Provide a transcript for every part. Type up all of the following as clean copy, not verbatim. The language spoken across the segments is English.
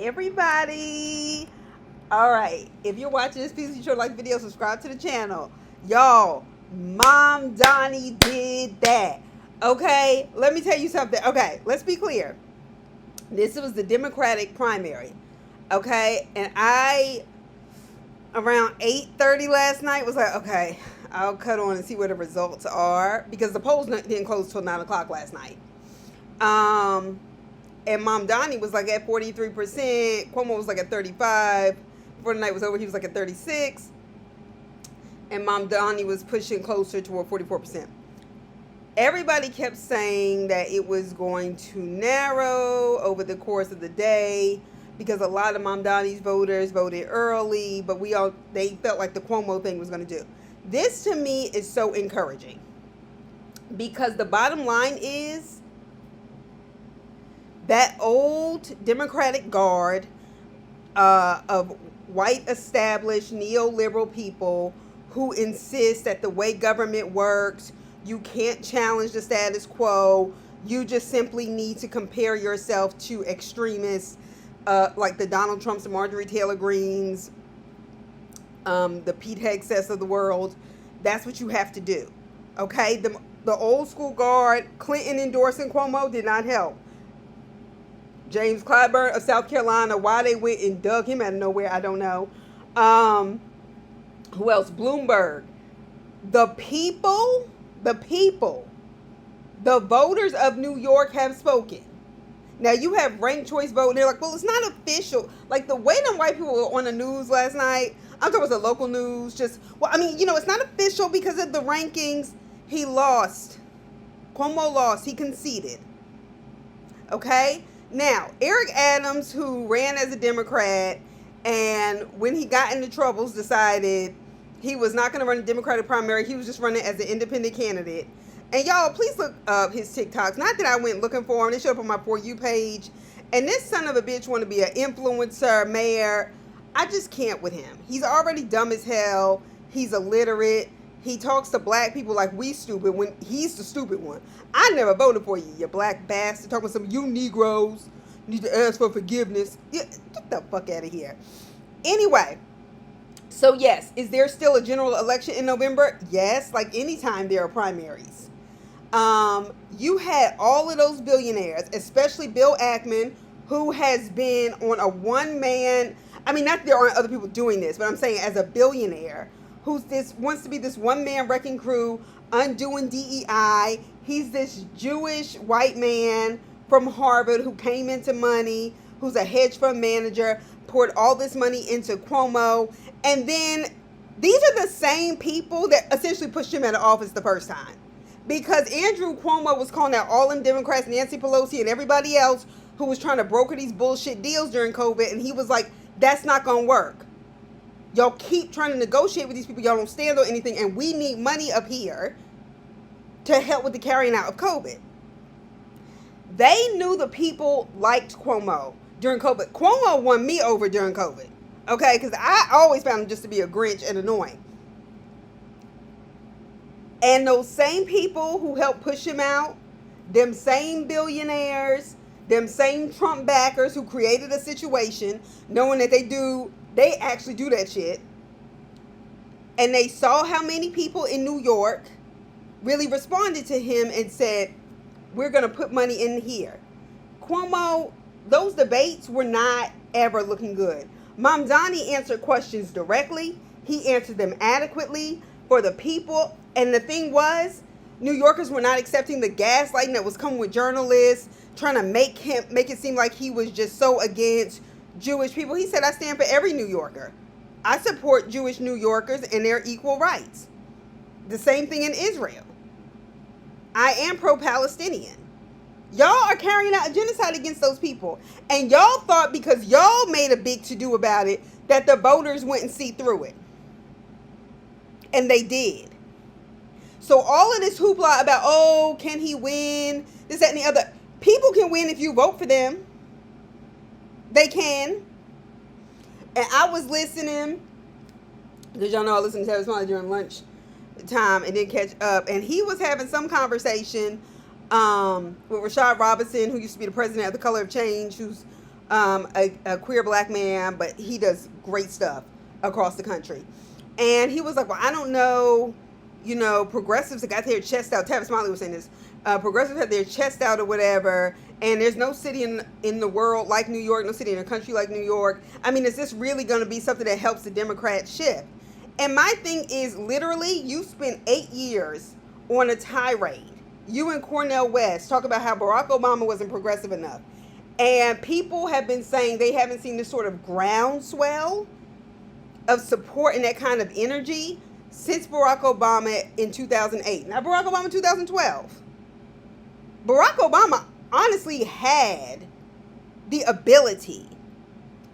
everybody. All right, if you're watching this, please be sure to like the video, subscribe to the channel. Y'all, Mamdani did that. Okay, let me tell you something. Okay, let's be clear. This was the Democratic primary. Okay, and I, around 8:30 last night, was like, okay, I'll cut on and see what the results are, because the polls didn't close till 9 o'clock last night. And Mamdani was like at 43%. Cuomo was like at 35%. Before the night was over, he was like at 36%. And Mamdani was pushing closer toward 44%. Everybody kept saying that it was going to narrow over the course of the day because a lot of Mamdani's voters voted early, but they felt like the Cuomo thing was going to do. This to me is so encouraging, because the bottom line is that old Democratic guard of white established neoliberal people who insist that the way government works, you can't challenge the status quo. You just simply need to compare yourself to extremists like the Donald Trumps and Marjorie Taylor Greens, the Pete Hegseths of the world. That's what you have to do. Okay? The old school guard, Clinton endorsing Cuomo, did not help. James Clyburn of South Carolina, why they went and dug him out of nowhere, I don't know. Who else? Bloomberg. The people, the voters of New York have spoken. Now, you have ranked choice vote, and they're like, well, it's not official. Like, the way them white people were on the news last night, I'm talking about the local news, it's not official because of the rankings. He lost. Cuomo lost. He conceded. Okay? Now, Eric Adams, who ran as a Democrat, and when he got into troubles, decided he was not going to run a Democratic primary. He was just running as an independent candidate. And y'all, please look up his TikToks. Not that I went looking for him. They showed up on my For You page. And this son of a bitch want to be an influencer, mayor. I just can't with him. He's already dumb as hell. He's illiterate. He talks to black people like we stupid when he's the stupid one. I never voted for you, you black bastard. Talking about some you Negroes need to ask for forgiveness. Get the fuck out of here. Anyway, so yes, is there still a general election in November? Yes, like anytime there are primaries. You had all of those billionaires, especially Bill Ackman, who has been on a one-man, I mean, not that there aren't other people doing this, but I'm saying as a billionaire, wants to be this one-man wrecking crew, undoing DEI. He's this Jewish white man from Harvard who came into money, who's a hedge fund manager, poured all this money into Cuomo. And then these are the same people that essentially pushed him out of office the first time. Because Andrew Cuomo was calling out all them Democrats, Nancy Pelosi and everybody else who was trying to broker these bullshit deals during COVID. And he was like, that's not going to work. Y'all keep trying to negotiate with these people. Y'all don't stand on anything. And we need money up here to help with the carrying out of COVID. They knew the people liked Cuomo during COVID. Cuomo won me over during COVID. Okay? Because I always found him just to be a Grinch and annoying. And those same people who helped push him out, them same billionaires, them same Trump backers who created a situation, knowing that they actually do that shit. And they saw how many people in New York really responded to him and said, we're going to put money in here. Cuomo, those debates were not ever looking good. Mamdani answered questions directly. He answered them adequately for the people. And the thing was, New Yorkers were not accepting the gaslighting that was coming with journalists, trying to make it seem like he was just so against Jewish people. He said, I stand for every New Yorker. I support Jewish New Yorkers and their equal rights. The same thing in Israel. I am pro-Palestinian. Y'all are carrying out a genocide against those people. And y'all thought because y'all made a big to-do about it, that the voters wouldn't see through it. And they did. So all of this hoopla about, oh, can he win? This, that, and the other. People can win if you vote for them. They can. And I was listening, because y'all know I listen to Travis Smiley during lunch time and didn't catch up. And he was having some conversation with Rashad Robinson, who used to be the president of the Color of Change, who's a queer black man, but he does great stuff across the country. And he was like, well, I don't know, progressives that got their chest out. Tavis Smiley was saying this. Progressives had their chest out or whatever, and there's no city in the world like New York, no city in a country like New York. I mean, is this really going to be something that helps the Democrats shift? And my thing is, literally, you spent 8 years on a tirade. You and Cornel West talk about how Barack Obama wasn't progressive enough. And people have been saying they haven't seen this sort of groundswell of support and that kind of energy since Barack Obama in 2008. Now, Barack Obama in 2012. Barack Obama honestly had the ability.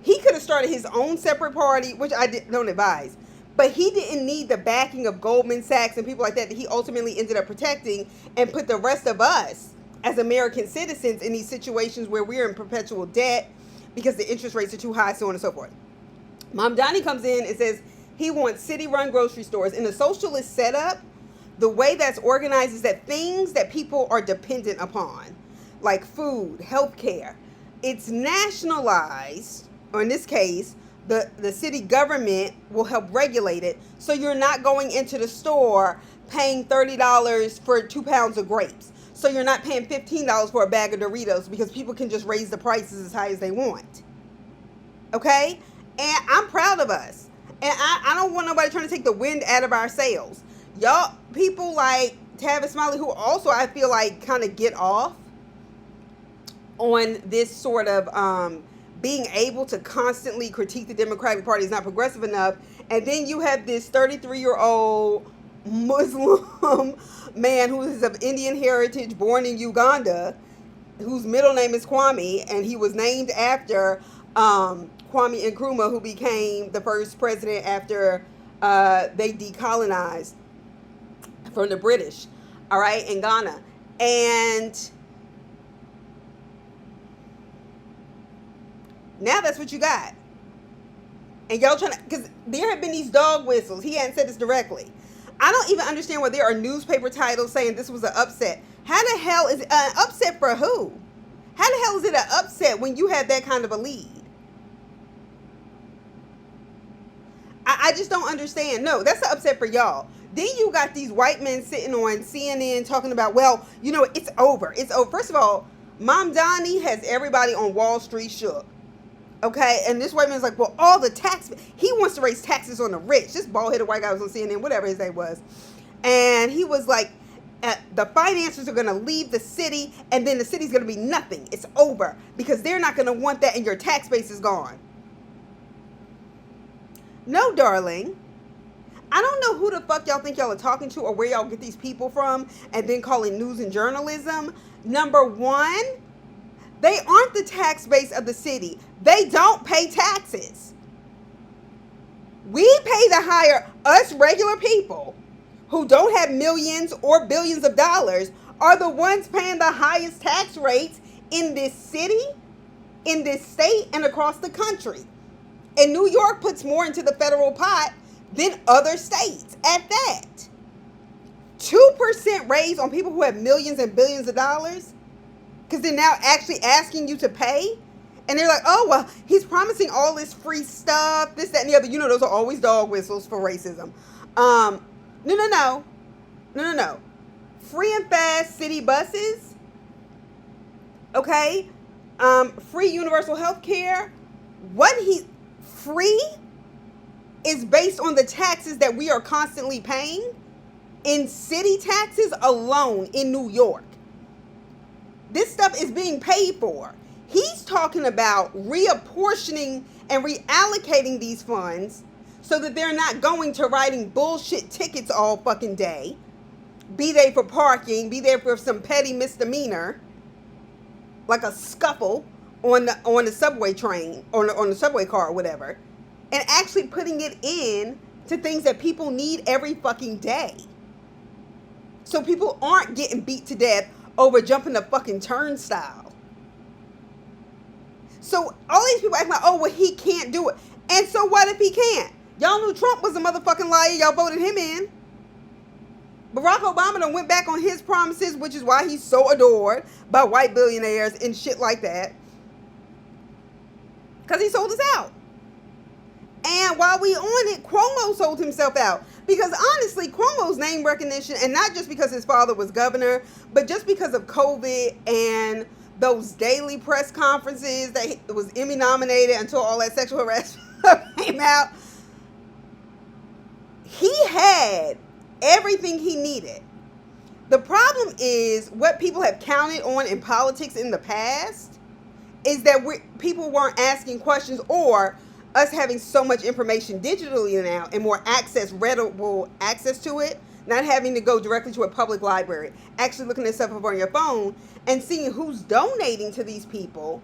He could have started his own separate party, which I don't advise. But he didn't need the backing of Goldman Sachs and people like that he ultimately ended up protecting and put the rest of us as American citizens in these situations where we're in perpetual debt because the interest rates are too high, so on and so forth. Mamdani comes in and says he wants city-run grocery stores. In the socialist setup, the way that's organized is that things that people are dependent upon, like food, healthcare, it's nationalized, or in this case, the city government will help regulate it, so you're not going into the store paying $30 for 2 pounds of grapes. So you're not paying $15 for a bag of Doritos because people can just raise the prices as high as they want. Okay? And I'm proud of us. And I don't want nobody trying to take the wind out of our sails. Y'all, people like Tavis Smiley, who also I feel like kind of get off on this sort of being able to constantly critique the Democratic Party is not progressive enough. And then you have this 33-year-old Muslim man who is of Indian heritage, born in Uganda, whose middle name is Kwame, and he was named after Kwame Nkrumah, who became the first president after they decolonized from the British, all right, in Ghana. And now that's what you got. And y'all trying to, because there have been these dog whistles. He hadn't said this directly. I don't even understand why there are newspaper titles saying this was an upset. How the hell is it an upset for who? How the hell is it an upset when you have that kind of a lead? I just don't understand. No, that's an upset for y'all. Then you got these white men sitting on CNN talking about, well, it's over. It's over. First of all, Mamdani has everybody on Wall Street shook. Okay, and this white man's like, well, all the tax, he wants to raise taxes on the rich. This bald-headed white guy was on CNN, whatever his name was. And he was like, the financiers are going to leave the city, and then the city's going to be nothing. It's over, because they're not going to want that, and your tax base is gone. No, darling. I don't know who the fuck y'all think y'all are talking to or where y'all get these people from and then call it news and journalism. Number one, they aren't the tax base of the city. They don't pay taxes. We pay the higher, us regular people who don't have millions or billions of dollars are the ones paying the highest tax rates in this city, in this state, and across the country. And New York puts more into the federal pot than other states at that. 2% raise on people who have millions and billions of dollars, because they're now actually asking you to pay. And they're like, oh, well, he's promising all this free stuff, this, that, and the other. Those are always dog whistles for racism. No. Free and fast city buses. Okay. Free universal health care. Free is based on the taxes that we are constantly paying in city taxes alone in New York. This stuff is being paid for. He's talking about reapportioning and reallocating these funds so that they're not going to writing bullshit tickets all fucking day. Be they for parking, be they for some petty misdemeanor, like a scuffle on the subway train, on the subway car or whatever, and actually putting it in to things that people need every fucking day. So people aren't getting beat to death over jumping the fucking turnstile. So all these people acting like, oh, well, he can't do it. And so what if he can't? Y'all knew Trump was a motherfucking liar. Y'all voted him in. Barack Obama done went back on his promises, which is why he's so adored by white billionaires and shit like that. because he sold us out. And while we on it, Cuomo sold himself out. Because honestly, Cuomo's name recognition, and not just because his father was governor, but just because of COVID and those daily press conferences that he was Emmy nominated until all that sexual harassment came out. He had everything he needed. The problem is what people have counted on in politics in the past is that people weren't asking questions, or us having so much information digitally now and more readable access to it, not having to go directly to a public library, actually looking at stuff up on your phone and seeing who's donating to these people.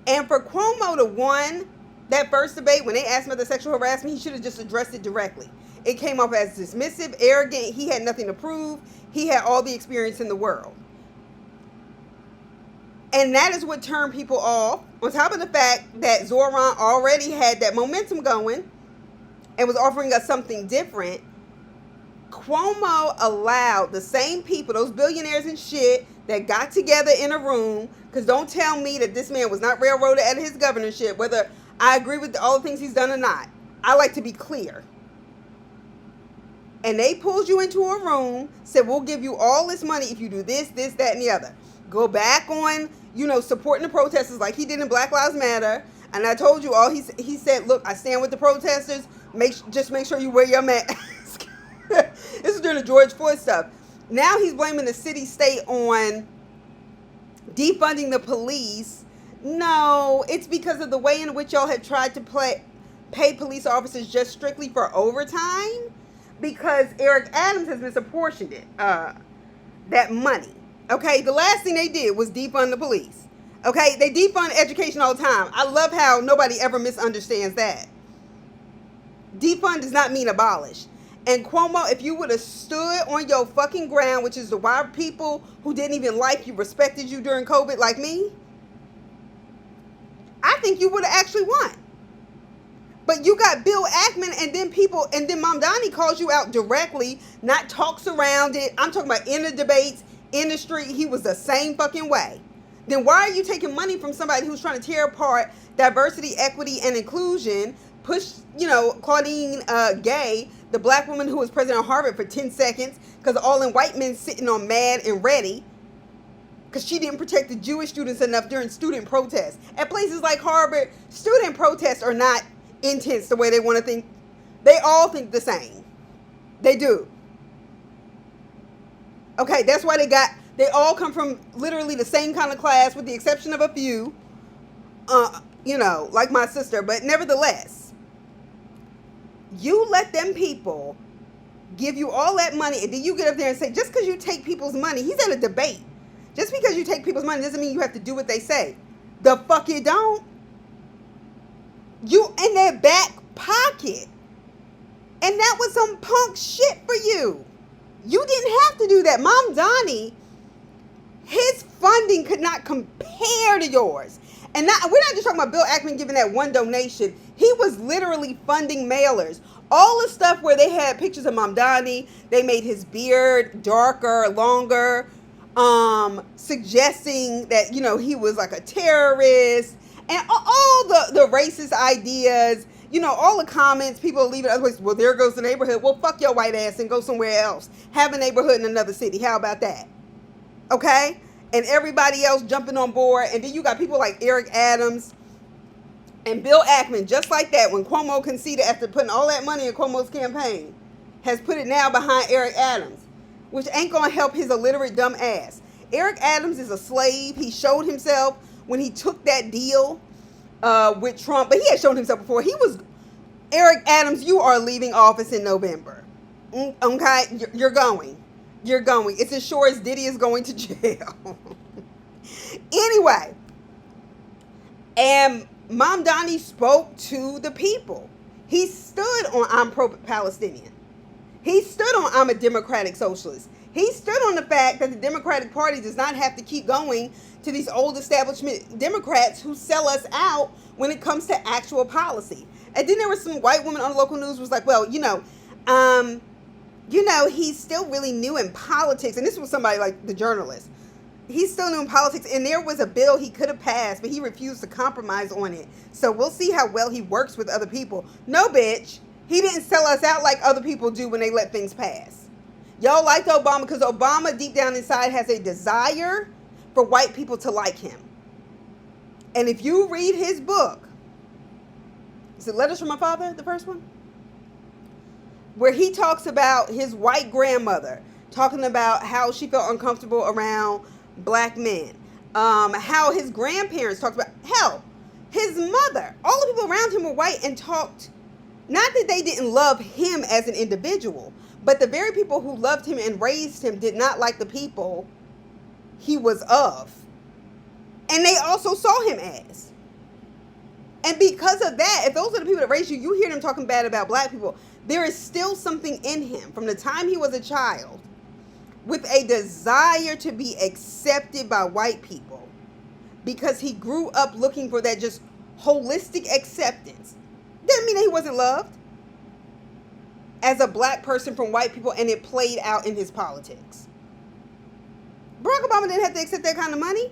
And for Cuomo to win that first debate, when they asked him about the sexual harassment, he should have just addressed it directly. It came off as dismissive, arrogant. He had nothing to prove. He had all the experience in the world. And that is what turned people off, on top of the fact that Zohran already had that momentum going and was offering us something different. Cuomo allowed the same people, those billionaires and shit, that got together in a room, because don't tell me that this man was not railroaded out of his governorship, whether I agree with all the things he's done or not. I like to be clear. And they pulled you into a room, said, we'll give you all this money if you do this, this, that, and the other. Go back on, supporting the protesters like he did in Black Lives Matter. And I told you all, he said, look, I stand with the protesters. Just make sure you wear your mask. This is during the George Floyd stuff. Now he's blaming the city-state on defunding the police. No, it's because of the way in which y'all have tried to pay police officers just strictly for overtime. Because Eric Adams has misapportioned it, that money. Okay, the last thing they did was defund the police. Okay, they defund education all the time. I love how nobody ever misunderstands that. Defund does not mean abolish. And Cuomo, if you would have stood on your fucking ground, which is the why people who didn't even like you respected you during COVID like me, I think you would have actually won. But you got Bill Ackman and then Mamdani calls you out directly, not talks around it. I'm talking about in the debates, in the street, he was the same fucking way. Then why are you taking money from somebody who's trying to tear apart diversity, equity, and inclusion, push, Claudine Gay, the black woman who was president of Harvard for 10 seconds, because all in white men sitting on mad and ready, because she didn't protect the Jewish students enough during student protests. At places like Harvard, student protests are not intense the way they want to think. They all think the same. They do. Okay, that's why they all come from literally the same kind of class with the exception of a few, like my sister. But nevertheless, you let them people give you all that money and then you get up there and say, just because you take people's money, he's at a debate. Just because you take people's money doesn't mean you have to do what they say. The fuck you don't. You in their back pocket. And that was some punk shit for you. You didn't have to do that. Mamdani, his funding could not compare to yours. And we're not just talking about Bill Ackman giving that one donation. He was literally funding mailers. All the stuff where they had pictures of Mamdani, they made his beard darker, longer, suggesting that, he was like a terrorist. And all the racist ideas, all the comments, people leave it other ways. Well, there goes the neighborhood. Well, fuck your white ass and go somewhere else. Have a neighborhood in another city. How about that? Okay? And everybody else jumping on board. And then you got people like Eric Adams and Bill Ackman, just like that, when Cuomo conceded after putting all that money in Cuomo's campaign, has put it now behind Eric Adams, which ain't going to help his illiterate dumb ass. Eric Adams is a slave. He showed himself when he took that deal with Trump, but he had shown himself before. Eric Adams, you are leaving office in November. Okay? You're going. You're going. It's as sure as Diddy is going to jail. Anyway, and Mamdani spoke to the people. He stood on I'm pro-Palestinian. He stood on I'm a democratic socialist. He stood on the fact that the Democratic Party does not have to keep going to these old establishment Democrats who sell us out when it comes to actual policy. And then there was some white woman on the local news who was like, well, he's still really new in politics. And this was somebody like the journalist. he's still new in politics, and there was a bill he could have passed, but he refused to compromise on it. So we'll see how well he works with other people. No, bitch. He didn't sell us out like other people do when they let things pass. Y'all liked Obama because Obama deep down inside has a desire for white people to like him. And if you read his book, is it Letters from My Father, the first one? Where he talks about his white grandmother, talking about how she felt uncomfortable around black men. How his grandparents talked about, hell, his mother. All the people around him were white and talked, not that they didn't love him as an individual, but the very people who loved him and raised him did not like the people he was of. And they also saw him as. And because of that, if those are the people that raised you, you hear them talking bad about black people, there is still something in him from the time he was a child with a desire to be accepted by white people, because he grew up looking for that just holistic acceptance. Didn't mean that he wasn't loved as a black person from white people, and it played out in his politics. Barack Obama didn't have to accept that kind of money.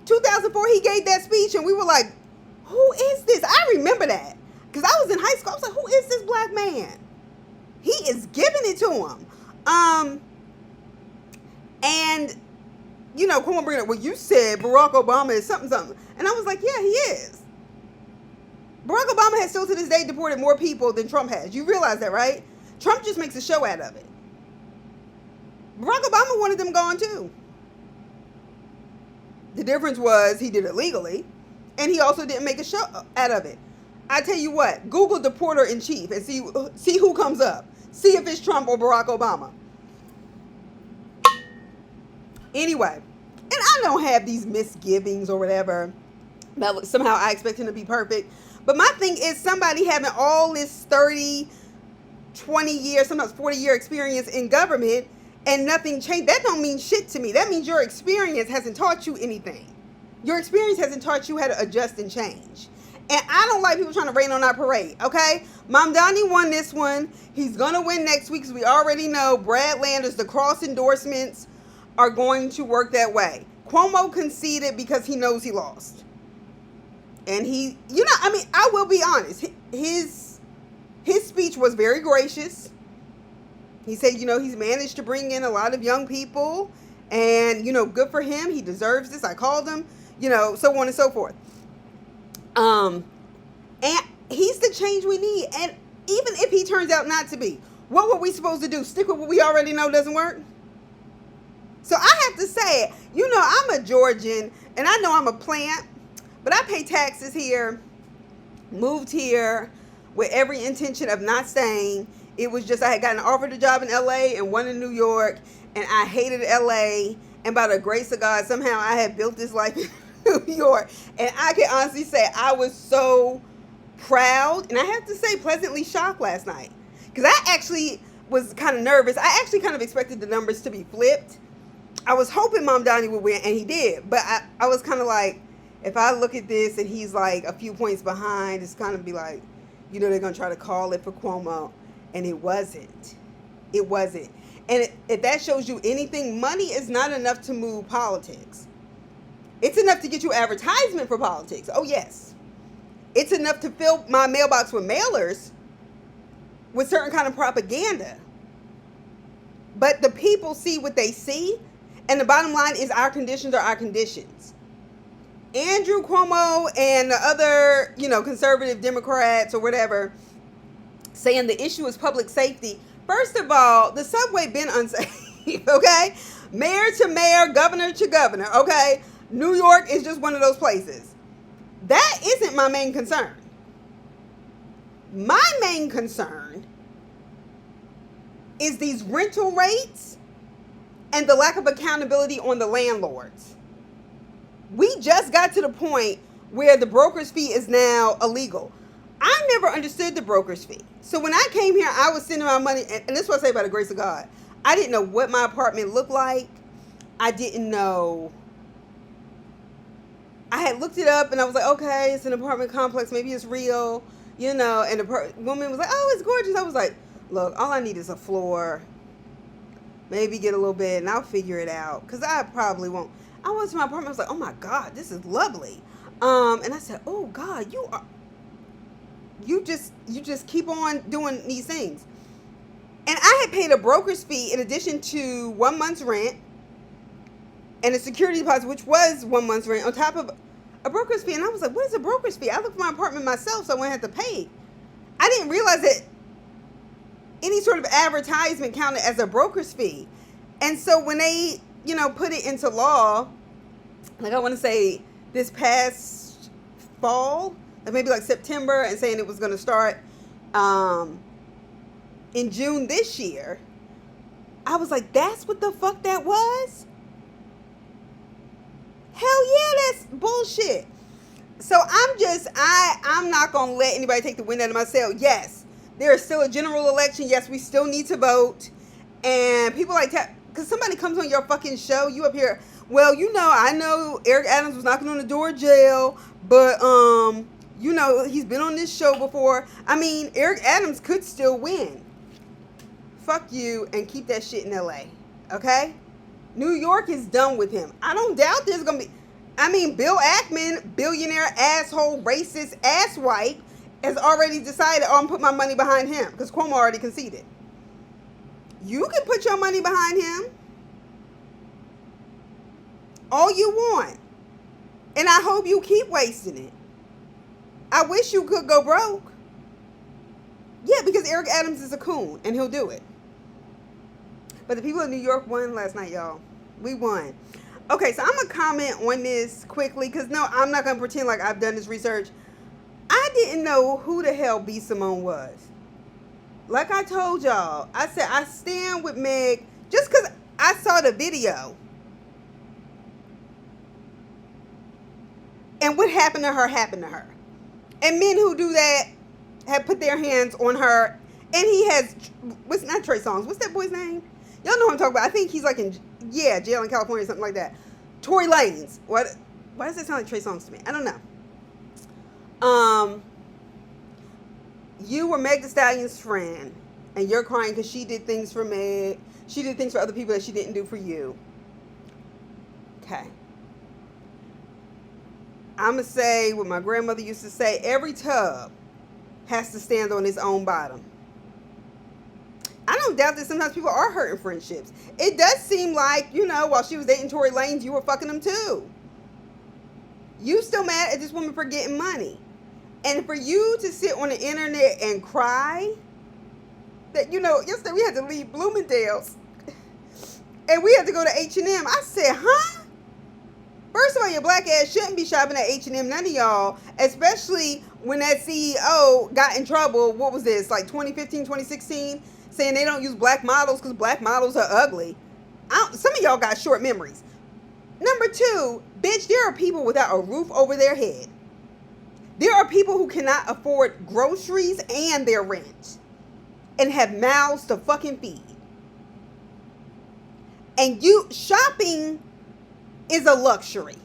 2004, he gave that speech, and we were like, who is this? I remember that, because I was in high school. I was like, who is this black man? He is giving it to him. And, you know, Cuomo bring up, well, you said Barack Obama is something. And I was like, yeah, he is. Barack Obama has still to this day deported more people than Trump has. You realize that, right? Trump just makes a show out of it. Barack Obama wanted them gone too. The difference was he did it legally, and he also didn't make a show out of it. I tell you what, Google deporter in chief and see who comes up. See if it's Trump or Barack Obama. Anyway, and I don't have these misgivings or whatever that somehow I expect him to be perfect. But my thing is, somebody having all this 30, 20 years, sometimes 40-year experience in government and nothing changed, that don't mean shit to me. That means your experience hasn't taught you anything. Your experience hasn't taught you how to adjust and change. And I don't like people trying to rain on our parade, okay? Mamdani won this one. He's going to win next week, because we already know Brad Landers, the cross endorsements are going to work that way. Cuomo conceded because he knows he lost. And he, you know, I mean, I will be honest. His speech was very gracious. He said, you know, he's managed to bring in a lot of young people. And, you know, good for him. He deserves this. I called him, you know, so on and so forth. And he's the change we need. And even if he turns out not to be, what were we supposed to do? Stick with what we already know doesn't work? So I have to say, you know, I'm a Georgian, and I know I'm a plant, but I pay taxes here, moved here with every intention of not staying. It was just I had gotten offered a job in LA and one in New York, and I hated LA. And by the grace of God, somehow I had built this life in New York. And I can honestly say I was so proud, and I have to say pleasantly shocked last night, because I actually was kind of nervous. I actually kind of expected the numbers to be flipped. I was hoping Mamdani would win, and he did. But I was kind of like, if I look at this and he's like a few points behind, it's kind of be like, you know, they're going to try to call it for Cuomo. And it wasn't. It wasn't. And if that shows you anything, money is not enough to move politics. It's enough to get you advertisement for politics. Oh, yes. It's enough to fill my mailbox with mailers with certain kind of propaganda. But the people see what they see. And the bottom line is our conditions are our conditions. Andrew Cuomo and the other, you know, conservative Democrats or whatever saying the issue is public safety. First of all, the subway been unsafe, okay? Mayor to mayor, governor to governor, okay? New York is just one of those places. That isn't my main concern. My main concern is these rental rates and the lack of accountability on the landlords. We just got to the point where the broker's fee is now illegal. I never understood the broker's fee. So when I came here, I was sending my money, and this is what I say by the grace of God. I didn't know what my apartment looked like. I didn't know. I had looked it up, and I was like, okay, it's an apartment complex. Maybe it's real, you know. And the woman was like, oh, it's gorgeous. I was like, look, all I need is a floor. Maybe get a little bed, and I'll figure it out. Because I probably won't. I went to my apartment. I was like, oh my God, this is lovely. And I said, oh God, you just keep on doing these things. And I had paid a broker's fee in addition to 1 month's rent and a security deposit, which was 1 month's rent, on top of a broker's fee. And I was like, what is a broker's fee? I looked for my apartment myself, so I wouldn't have to pay. I didn't realize that any sort of advertisement counted as a broker's fee. And so when they, put it into law, like I want to say this past fall, like maybe like September, and saying it was going to start in June this year, I was like, that's what the fuck that was? Hell yeah, that's bullshit. So I'm not going to let anybody take the wind out of my sail. Yes, there is still a general election. Yes, we still need to vote. And people like that, because somebody comes on your fucking show, you up here, well, I know Eric Adams was knocking on the door of jail, but, he's been on this show before. I mean, Eric Adams could still win. Fuck you and keep that shit in LA. Okay? New York is done with him. I don't doubt there's going to be... Bill Ackman, billionaire, asshole, racist, asswipe, has already decided, I'm put my money behind him, because Cuomo already conceded. You can put your money behind him all you want. And I hope you keep wasting it. I wish you could go broke. Yeah, because Eric Adams is a coon, and he'll do it. But the people of New York won last night, y'all. We won. Okay, so I'm going to comment on this quickly, because no, I'm not going to pretend like I've done this research. I didn't know who the hell B.Simone was. Like I told y'all, I said I stand with Meg just because I saw the video. And what happened to her happened to her. And men who do that have put their hands on her. And he has, what's not Trey Songz, what's that boy's name? Y'all know what I'm talking about. I think he's like in, jail in California or something like that. Tory Lanez. Why does it sound like Trey Songz to me? I don't know. You were Meg Thee Stallion's friend, and you're crying because she did things for Meg. She did things for other people that she didn't do for you. Okay. I'm going to say what my grandmother used to say, every tub has to stand on its own bottom. I don't doubt that sometimes people are hurting friendships. It does seem like, while she was dating Tory Lanez, you were fucking him too. You still mad at this woman for getting money. And for you to sit on the internet and cry, that, yesterday we had to leave Bloomingdale's and we had to go to H&M. I said, huh? First of all, your black ass shouldn't be shopping at H&M, none of y'all, especially when that CEO got in trouble, what was this, like 2015, 2016, saying they don't use black models because black models are ugly. Some of y'all got short memories. Number two, bitch, there are people without a roof over their head. There are people who cannot afford groceries and their rent and have mouths to fucking feed. And shopping is a luxury.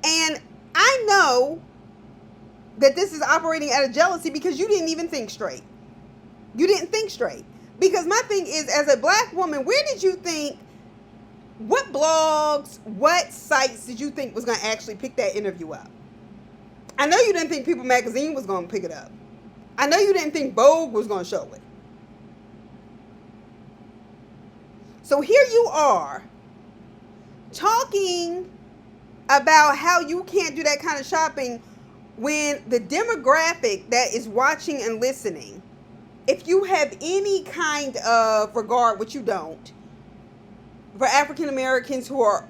And I know that this is operating out of jealousy because you didn't even think straight. You didn't think straight. Because my thing is, as a black woman, where did you think, what blogs, what sites did you think was going to actually pick that interview up? I know you didn't think People Magazine was going to pick it up. I know you didn't think Vogue was going to show it. So here you are talking about how you can't do that kind of shopping when the demographic that is watching and listening, if you have any kind of regard, which you don't, for African Americans who are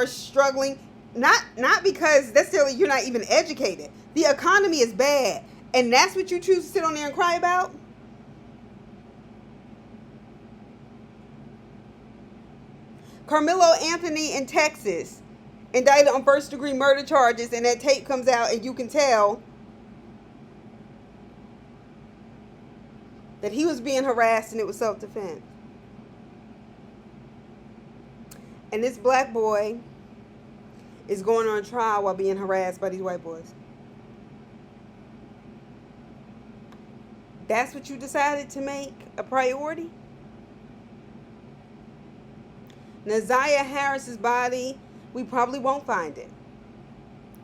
struggling, not because necessarily you're not even educated. The economy is bad. And that's what you choose to sit on there and cry about? Carmelo Anthony in Texas, indicted on first-degree murder charges, and that tape comes out and you can tell that he was being harassed and it was self-defense. And this black boy is going on trial while being harassed by these white boys. That's what you decided to make a priority? Naziah Harris's body, we probably won't find it.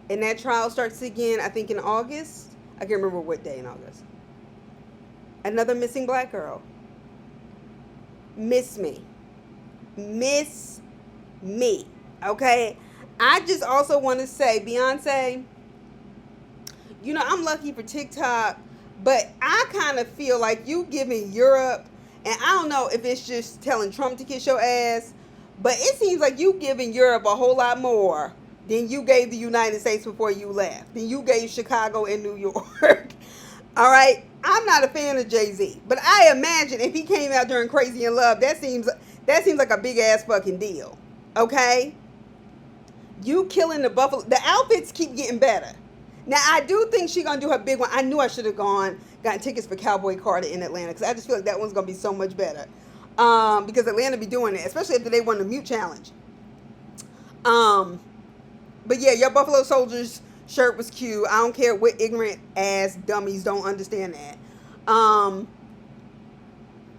And that trial starts again, I think, in August. I can't remember what day in August. Another missing black girl. Miss me. Miss me. Okay? I just also want to say, Beyonce, you know, I'm lucky for TikTok, but I kind of feel like you giving Europe, and I don't know if it's just telling Trump to kiss your ass, but it seems like you giving Europe a whole lot more than you gave the United States before you left, than you gave Chicago and New York. All right? I'm not a fan of Jay-Z, but I imagine if he came out during Crazy in Love, that seems like a big ass fucking deal. Okay? You killing the Buffalo. The outfits keep getting better. Now, I do think she's going to do her big one. I knew I should have gotten tickets for Cowboy Carter in Atlanta, because I just feel like that one's going to be so much better. Because Atlanta be doing it, especially after they won the Mute Challenge. But yeah, your Buffalo Soldiers shirt was cute. I don't care what ignorant ass dummies don't understand that.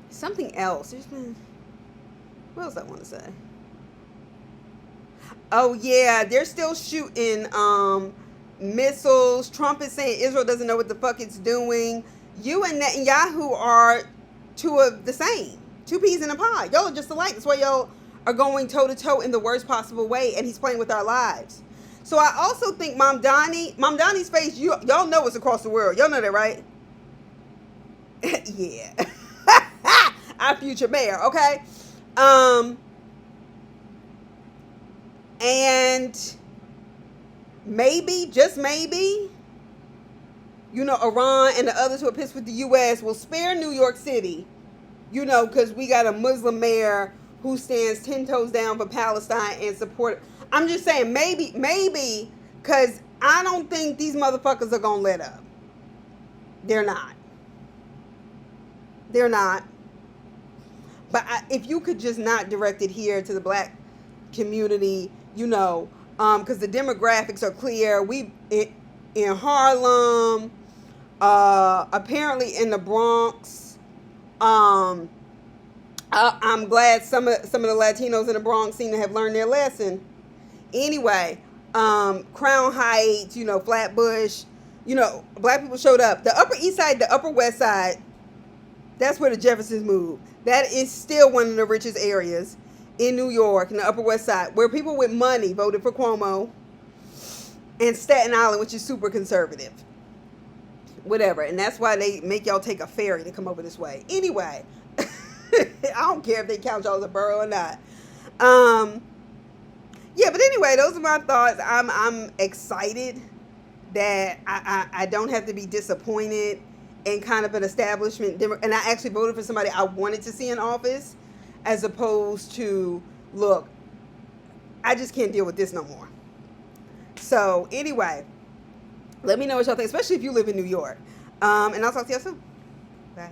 Something else. What else I want to say? Oh yeah, they're still shooting missiles. Trump is saying Israel doesn't know what the fuck it's doing. You and Netanyahu are two of the same. Two peas in a pod. Y'all are just alike. That's why y'all are going toe to toe in the worst possible way, and he's playing with our lives. So I also think Mamdani's face, y'all know it's across the world. Y'all know that, right? Yeah. Our future mayor, okay? And maybe, just maybe, you know, Iran and the others who are pissed with the U.S. will spare New York City, you know, because we got a Muslim mayor who stands 10 toes down for Palestine and support. I'm just saying, maybe, because I don't think these motherfuckers are going to let up. They're not. They're not. But if you could just not direct it here to the black community, you know, because the demographics are clear. We in Harlem, apparently in the Bronx. I'm glad some of the Latinos in the Bronx seem to have learned their lesson. Anyway, Crown Heights, you know, Flatbush, you know, black people showed up. The Upper East Side, the Upper West Side, that's where the Jeffersons moved. That is still one of the richest areas in New York, in the Upper West Side, where people with money voted for Cuomo. And Staten Island, which is super conservative. Whatever. And that's why they make y'all take a ferry to come over this way. Anyway, I don't care if they count y'all as a borough or not. Yeah, but anyway, those are my thoughts. I'm excited that I don't have to be disappointed in kind of an establishment. And I actually voted for somebody I wanted to see in office, as opposed to, look, I just can't deal with this no more. So anyway, let me know what y'all think, especially if you live in New York. And I'll talk to y'all soon. Bye.